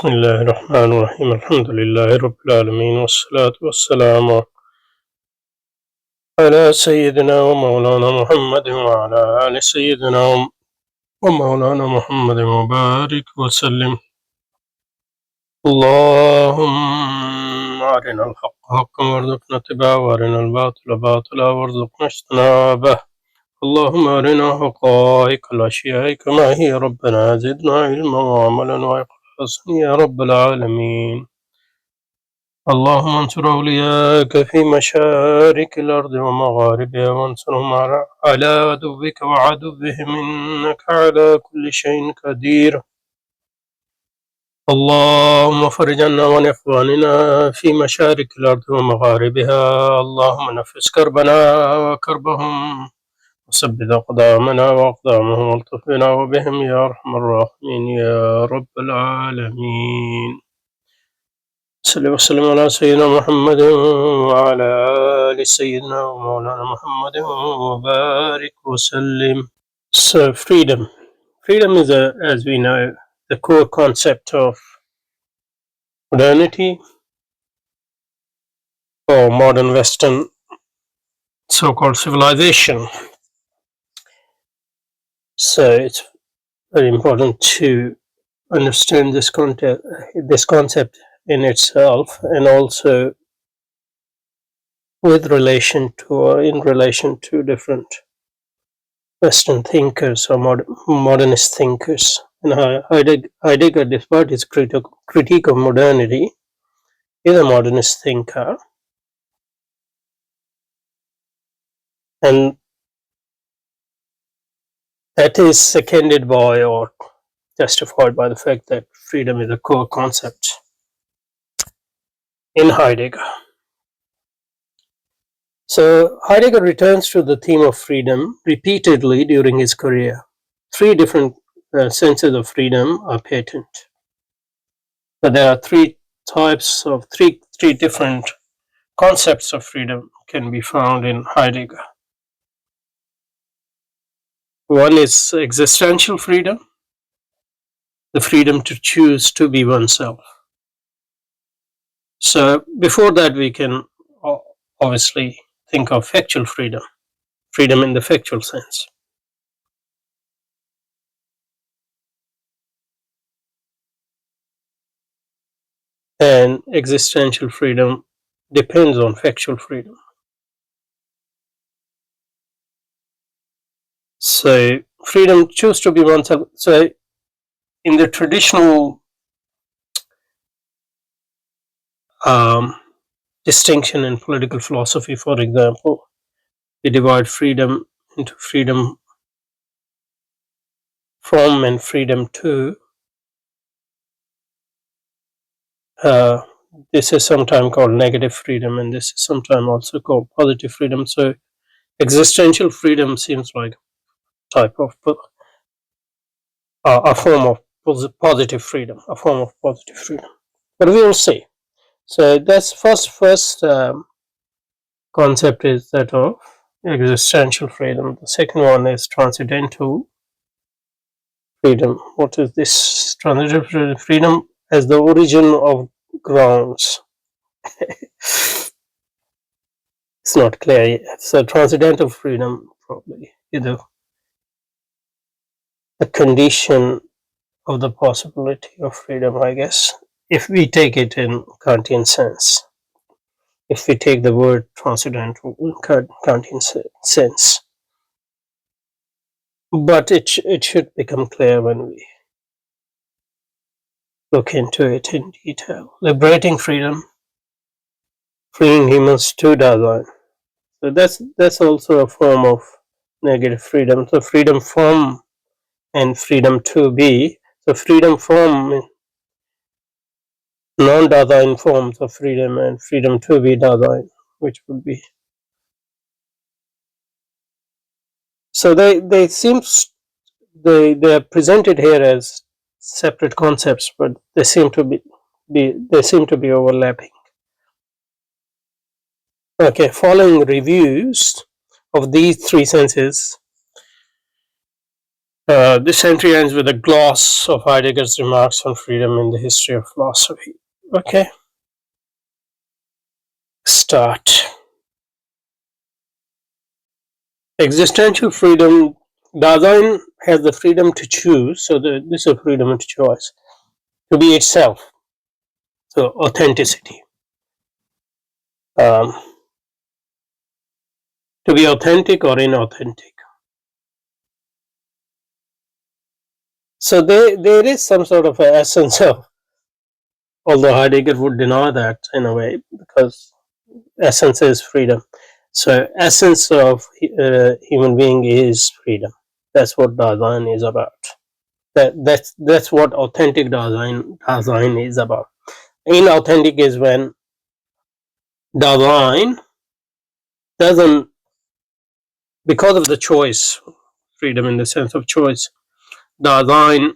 بسم الله الرحمن الرحيم الحمد لله رب العالمين والصلاة والسلام على سيدنا ومولانا محمد وعلى آل سيدنا ومولانا محمد وبارك وسلم. اللهم أرنا الحق حقا وارزقنا اتباعه وأرنا الباطل باطلا وارزقنا اجتنابه. اللهم أرنا حقائق الأشياء كما هي ربنا زدنا علما وعملا وإخلاصا يا رب العالمين. اللهم انصر أولياءك في مشارق الأرض ومغاربها وانصرهم على عدوك وعدوهم إنك على كل شيء قدير. اللهم فرج عنا وعن إخواننا في مشارق الأرض ومغاربها. اللهم نفس كربنا وكربهم وثبت أقدامنا وأقدامهم والطف بنا وبهم يا أرحم الراحمين يا رب العالمين. صلى وسلم على سيدنا محمد وعلى آل سيدنا ومولانا محمد وبارك وسلم. So freedom. Freedom is, as we know, the core concept of modernity or modern Western so-called civilization. So it's very important to understand this concept in itself, and also with relation to or in relation to different Western thinkers or modernist thinkers. And Heidegger, despite his critique of modernity, is a modernist thinker, and that is seconded by or justified by the fact that freedom is a core concept in Heidegger. So Heidegger returns to the theme of freedom repeatedly during his career. Three different senses of freedom are patent, but there are three different concepts of freedom can be found in Heidegger. One is existential freedom, the freedom to choose to be oneself. So before that, we can obviously think of factual freedom, freedom in the factual sense. And existential freedom depends on factual freedom. So freedom choose to be oneself. So in the traditional distinction in political philosophy, for example, we divide freedom into freedom from and freedom to. This is sometimes called negative freedom, and this is sometimes also called positive freedom. So existential freedom seems like type of a form of positive freedom, but we will see. So that's first concept is that of existential freedom. The second one is transcendental freedom. What is this? Transcendental freedom as the origin of grounds. It's not clear yet. So transcendental freedom probably either the condition of the possibility of freedom, I guess, if we take it in Kantian sense. If we take the word transcendental in Kantian sense. But it should become clear when we look into it in detail. Liberating freedom, freeing humans to Dasein. So that's also a form of negative freedom. So freedom from and freedom to be. So freedom from non-Dasein forms of freedom and freedom to be Dasein, which would be. So they are presented here as separate concepts, but they seem to be overlapping. Okay, following reviews of these three senses This entry ends with a gloss of Heidegger's remarks on freedom in the history of philosophy. Okay, start. Existential freedom. Dasein has the freedom to choose, so this is a freedom of choice, to be itself. So authenticity. Um, to be authentic or inauthentic. So there is some sort of an essence of, although Heidegger would deny that in a way, because essence is freedom. So essence of human being is freedom. That's what Dasein is about. That's what authentic Dasein is about. Inauthentic is when Dasein doesn't, because of the choice, freedom in the sense of choice, Dasein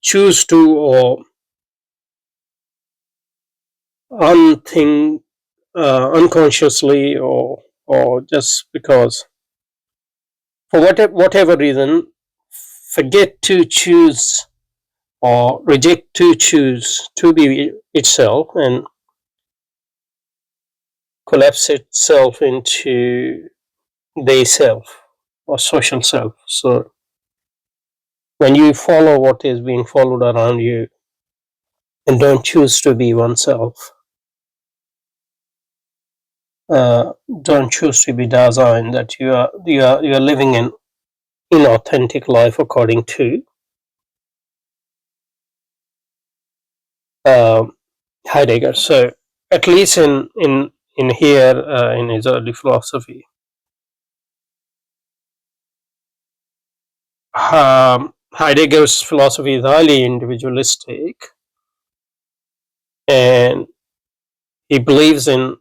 choose to or unthink unconsciously or just because for whatever reason forget to choose or reject to choose to be itself and collapse itself into they self or social self. So when you follow what is being followed around you and don't choose to be oneself, uh, don't choose to be Dasein, that you are living an inauthentic life according to um, Heidegger. So at least in here in his early philosophy, Heidegger's philosophy is highly individualistic, and he believes in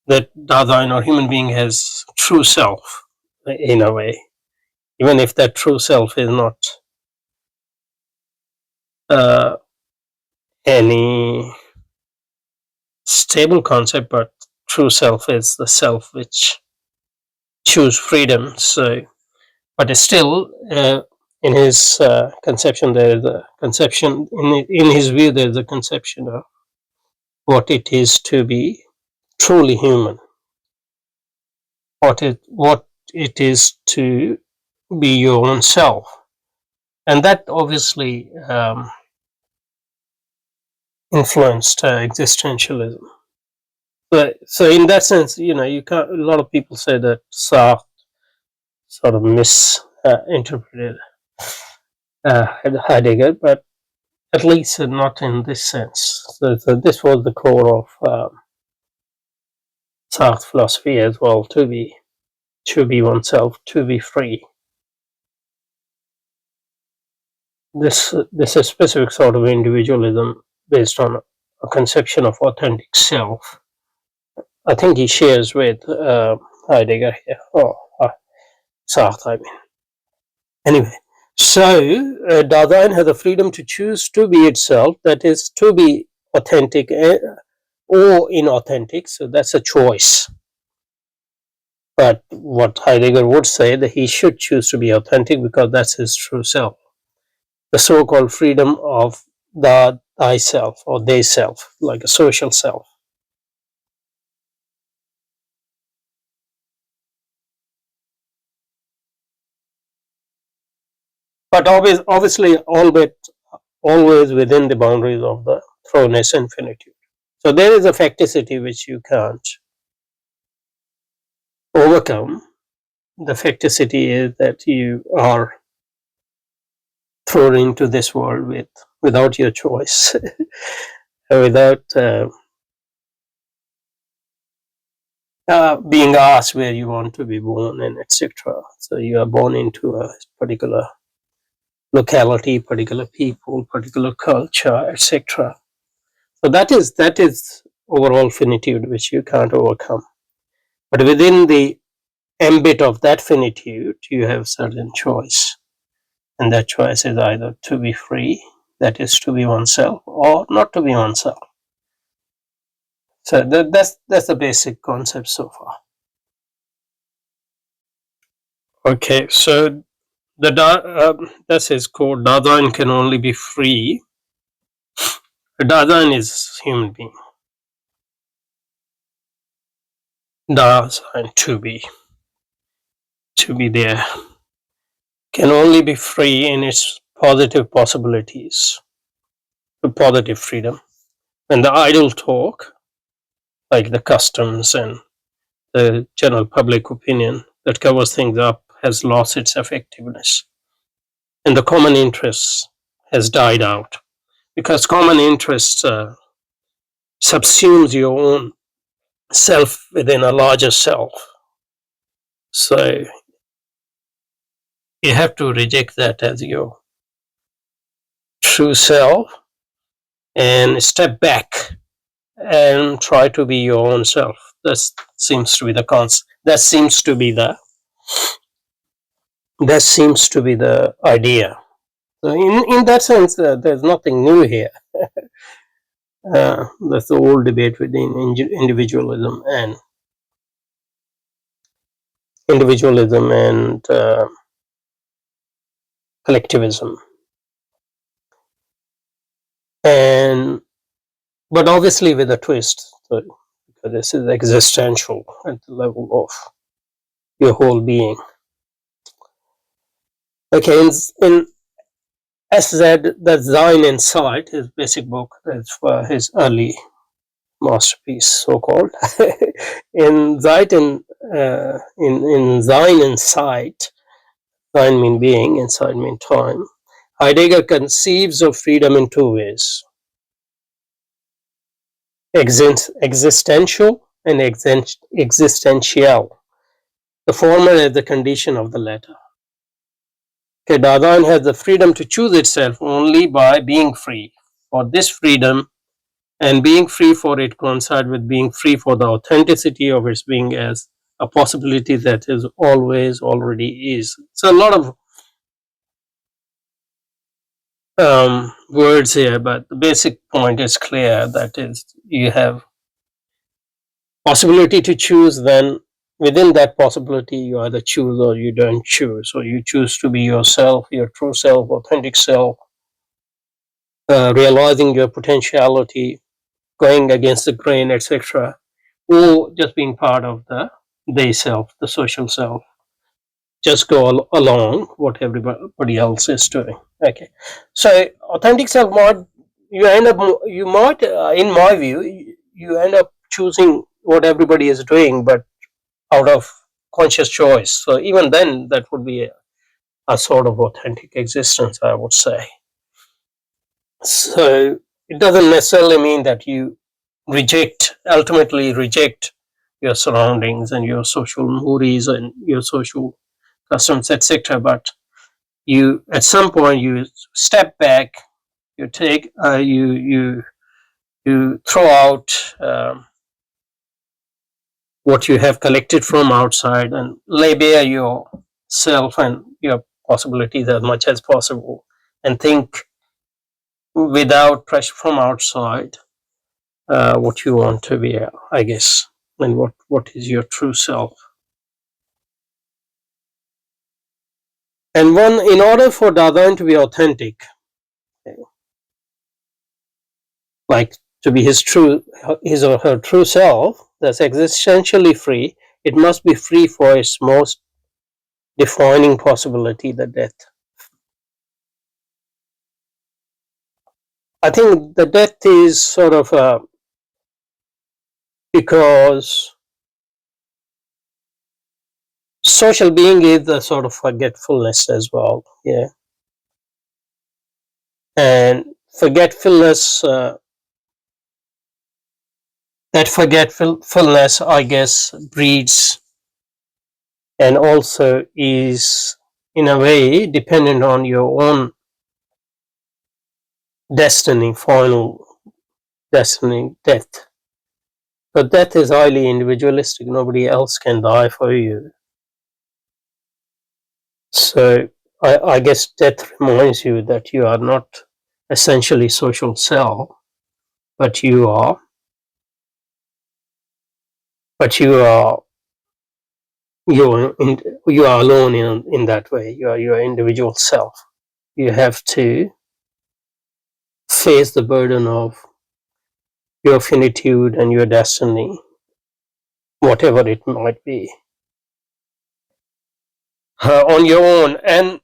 that Dasein or human being has true self in a way, even if that true self is not uh, any stable concept, but true self is the self which choose freedom. So, but still, in his conception, there is a conception in his view. There is a conception of what it is to be truly human, what it is to be your own self, and that obviously influenced existentialism. So in that sense, you can't. A lot of people say that Sartre sort of misinterpreted Heidegger, but at least not in this sense. So this was the core of Sartre philosophy as well: to be oneself, to be free. This is specific sort of individualism based on a conception of authentic self. I think he shares with Heidegger here, or Sartre, I mean. Anyway, so Dasein has the freedom to choose to be itself, that is, to be authentic or inauthentic, so that's a choice. But what Heidegger would say that he should choose to be authentic because that's his true self. The so-called freedom of the thyself or they self, like a social self. But obviously, always within the boundaries of the throwness infinitude. So there is a facticity which you can't overcome. The facticity is that you are thrown into this world without your choice, without being asked where you want to be born and etc. So you are born into a particular locality, particular people, particular culture, etc. So that is overall finitude which you can't overcome. But within the ambit of that finitude, you have certain choice, and that choice is either to be free, that is to be oneself, or not to be oneself. So that's the basic concept so far. Okay, so this is called Dasein can only be free. Dasein is human being. Dasein, to be there, can only be free in its positive possibilities, the positive freedom. And the idle talk, like the customs and the general public opinion that covers things up, has lost its effectiveness. And the common interest has died out because common interest subsumes your own self within a larger self. So you have to reject that as your true self and step back and try to be your own self. That seems to be the concept. That seems to be the idea. So in that sense, there's nothing new here. That's the old debate within individualism and collectivism. And but obviously with a twist, so, because this is existential at the level of your whole being. Okay, in SZ, that's Sein in Sight, his basic book, that's his early masterpiece, so called. in Zeit in Sein in Sight, Sein mean being, and Sight mean time. Heidegger conceives of freedom in two ways: existential and existential. The former is the condition of the latter. Okay, Dasein has the freedom to choose itself only by being free. For this freedom and being free for it coincide with being free for the authenticity of its being as a possibility that is always already is. So a lot of words here, but the basic point is clear. That is, you have possibility to choose, then within that possibility you either choose or you don't choose. So you choose to be yourself, your true self, authentic self, realizing your potentiality, going against the grain, etc., or just being part of the they self, the social self. Just go along what everybody else is doing. Okay, so authentic self might you might in my view you end up choosing what everybody is doing, but out of conscious choice. So even then, that would be a sort of authentic existence, I would say. So it doesn't necessarily mean that you ultimately reject your surroundings and your social mores and your social customs, etc. But you, at some point, you step back, you take, you throw out what you have collected from outside and lay bare yourself and your possibilities as much as possible, and think without pressure from outside what you want to be, I guess, and what is your true self. And one, in order for Dasein to be authentic, like to be his or her true self, that's existentially free, it must be free for its most defining possibility, the death. I think the death is sort of because social being is a sort of forgetfulness as well, yeah, and forgetfulness. That forgetfulness, I guess, breeds and also is in a way dependent on your own destiny, final destiny, death. But death is highly individualistic. Nobody else can die for you. So I guess death reminds you that you are not essentially social self, but you are you are alone in that way. You are your individual self. You have to face the burden of your finitude and your destiny, whatever it might be, on your own. And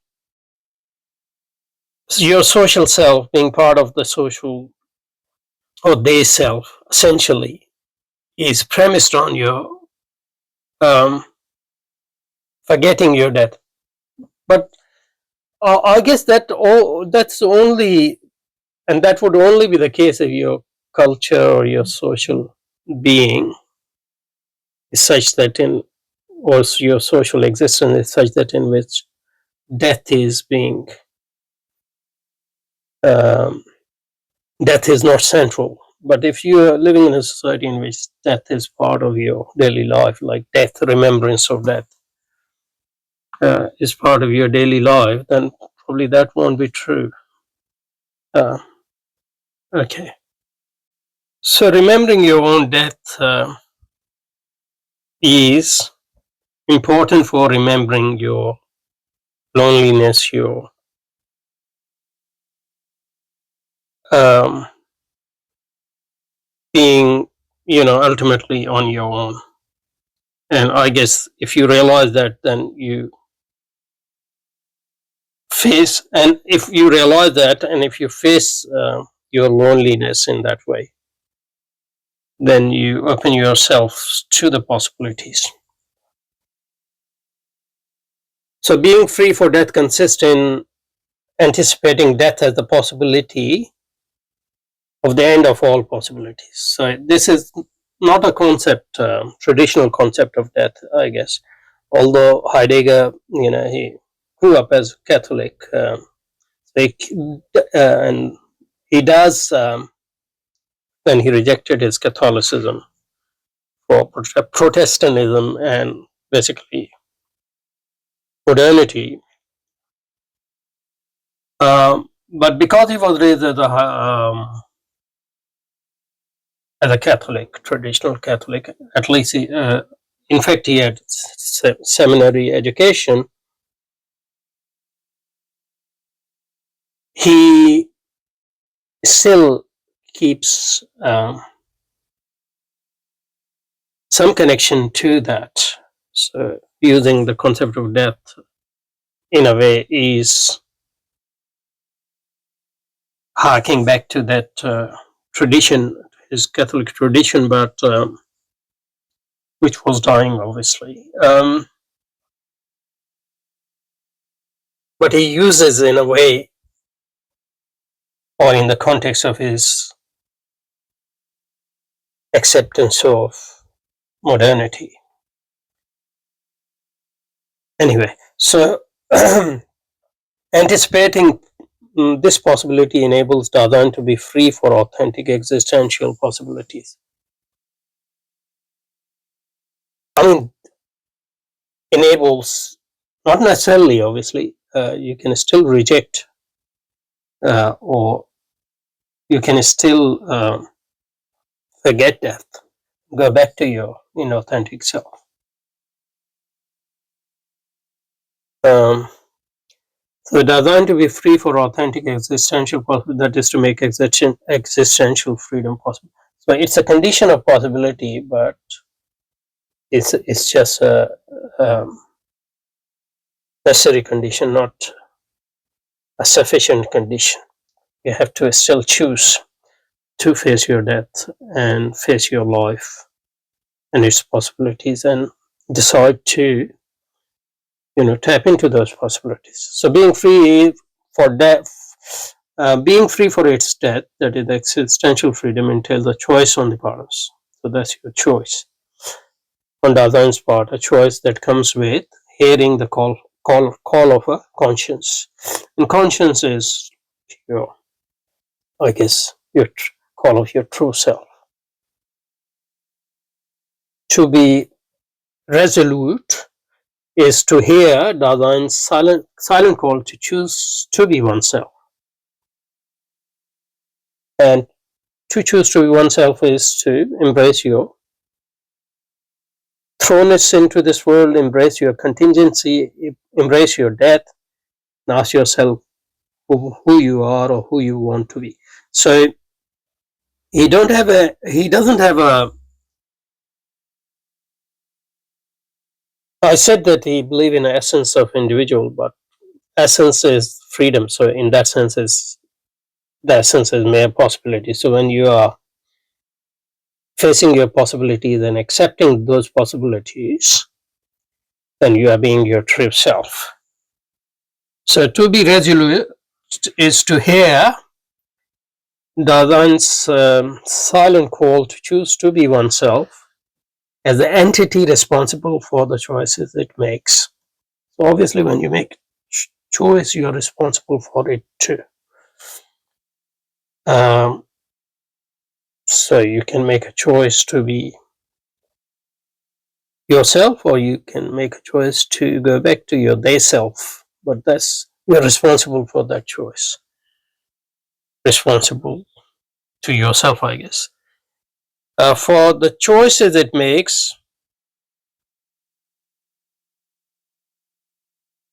your social self, being part of the social or they self, essentially, is premised on your um, forgetting your death. But I guess that's only, and that would only be the case if your culture or your social being is such that in, or your social existence is such that in which death is being, um, death is not central. But if you are living in a society in which death is part of your daily life, like death, remembrance of death is part of your daily life, then probably that won't be true. Uh, okay. So remembering your own death is important for remembering your loneliness, your um, being, ultimately on your own. And I guess if you realize that, then you face, and if you realize that, and if you face your loneliness in that way, then you open yourself to the possibilities. So being free for death consists in anticipating death as the possibility of the end of all possibilities. So this is not a concept, traditional concept of death, I guess. Although Heidegger, he grew up as Catholic, and he does, when he rejected his Catholicism for Protestantism and basically modernity. But because he was raised as a Catholic, traditional Catholic, at least in fact, he had seminary education. He still keeps some connection to that. So using the concept of death in a way is harking back to that tradition, his Catholic tradition, but which was dying, obviously. But he uses, in a way, or in the context of his acceptance of modernity. Anyway, so anticipating this possibility enables Dadan to be free for authentic existential possibilities. I mean, enables, not necessarily, obviously, you can still reject or you can still forget death, go back to your inauthentic self. So designed to be free for authentic existential possibility, that is to make existential freedom possible. So it's a condition of possibility, but it's just a necessary condition, not a sufficient condition. You have to still choose to face your death and face your life and its possibilities, and decide to tap into those possibilities. So being free for death, being free for its death, that is existential freedom, entails a choice on the part of us. So that's your choice on the other's part, a choice that comes with hearing the call of a conscience. And conscience is your, I guess, your call of your true self. To be resolute is to hear Daseins silent call to choose to be oneself. And to choose to be oneself is to embrace your throwness into this world, embrace your contingency, embrace your death, and ask yourself who you are or who you want to be. So he doesn't have a. I said that he believe in the essence of individual, but essence is freedom. So in that sense, is the essence is mere possibility. So when you are facing your possibilities and accepting those possibilities, then you are being your true self. So to be resolute is to hear Daseins silent call to choose to be oneself as the entity responsible for the choices it makes. So obviously, when you make choice, you are responsible for it too. So you can make a choice to be yourself, or you can make a choice to go back to your they self. But that's you're responsible for that choice. Responsible to yourself, I guess. For the choices it makes,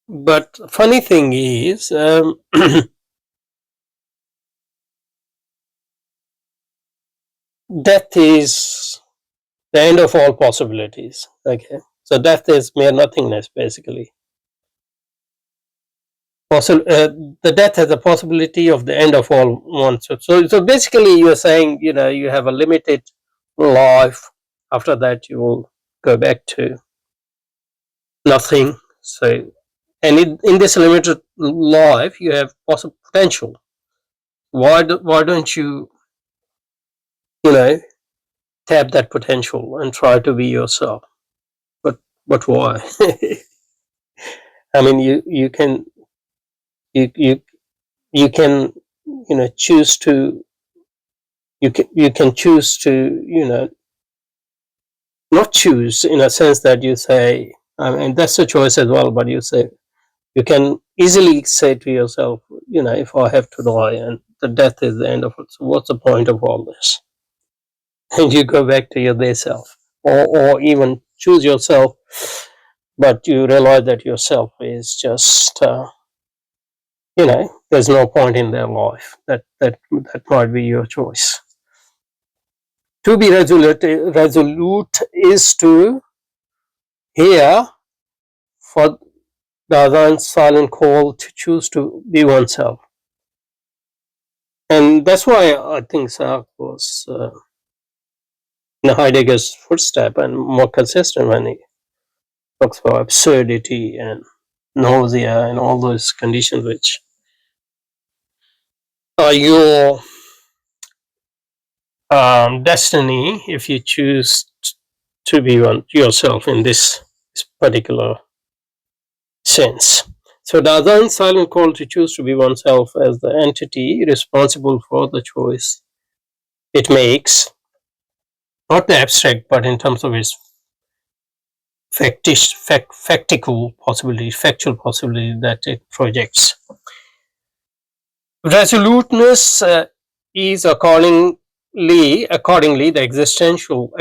but funny thing is, death is the end of all possibilities. Okay, so death is mere nothingness, basically. The death has a possibility of the end of all ones. So basically, you're saying, you have a limited life. After that, you will go back to nothing. So, and in this limited life, you have possible potential. Why don't you, you know, tap that potential and try to be yourself? But why? I mean, you can you you can choose to you can choose to not choose, in a sense that you say, I mean, that's a choice as well, but you can easily say to yourself, if I have to die and the death is the end of it, so what's the point of all this? And you go back to your day self, or even choose yourself, but you realize that yourself is just there's no point in their life. That might be your choice. To be resolute is to hear for the Adhan's silent call to choose to be oneself. And that's why I think Sark was in Heidegger's footstep and more consistent when he talks about absurdity and nausea and all those conditions which are your destiny if you choose to be yourself in this particular sense. So the other silent call to choose to be oneself as the entity responsible for the choice it makes, not the abstract, but in terms of its factual possibility that it projects. Resoluteness is accordingly the existential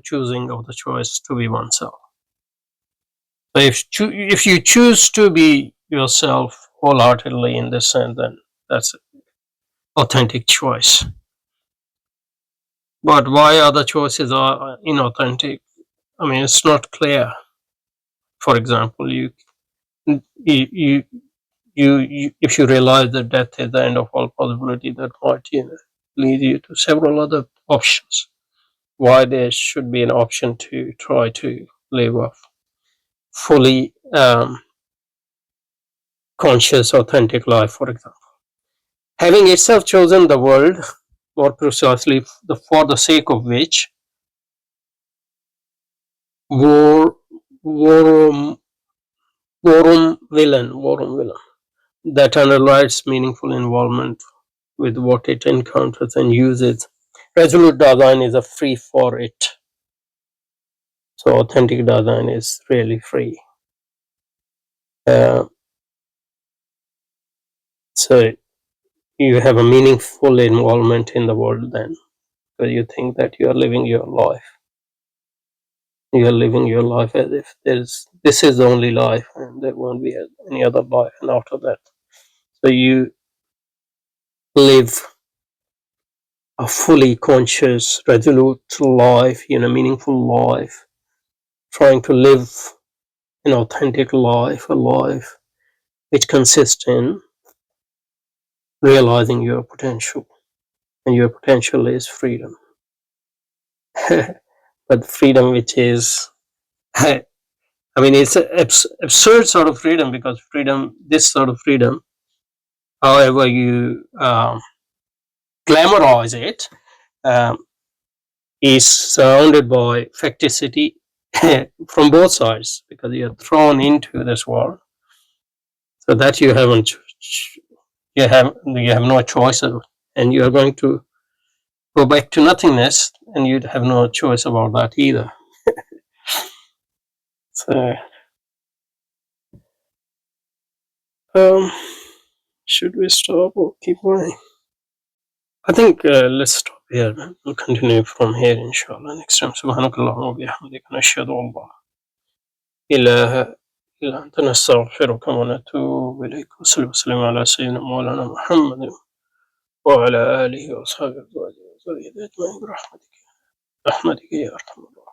choosing of the choice to be oneself. So if you choose to be yourself wholeheartedly in this sense, then that's an authentic choice. But why other choices are inauthentic? I mean, it's not clear. For example, you if you realize that death is the end of all possibility, that might lead you to several other options. Why there should be an option to try to live a fully conscious, authentic life, for example. Having itself chosen the world, more precisely for the sake of which war, vorum villain, that underlies meaningful involvement with what it encounters and uses. Resolute Dasein is a free for it. So authentic Dasein is really free. So you have a meaningful involvement in the world then, because you think that you are living your life. You're living your life as if this is the only life and there won't be any other life and after that. So you live a fully conscious, resolute life, meaningful life, trying to live an authentic life, a life which consists in realizing your potential. And your potential is freedom. But freedom which is, I mean, it's an absurd sort of freedom, because freedom, this sort of freedom, however you glamorize it, um, is surrounded by facticity from both sides, because you're thrown into this world, so that you have no choice of, and you are going to go back to nothingness, and you'd have no choice about that either. So, um, should we stop or keep going? I think let's stop here. We'll continue from here, inshallah, next time. Subhanakallahumma wa bihamdika, nashhadu an la ilaha illa anta, nastaghfiruka wa natubu ilayk. Wa sallallahu wa sallam ala sayyidina Mawlana Muhammad wa ala alihi wa ashabihi wa zurriyyatihi ajma'in bi rahmatika ya arhamar rahimin.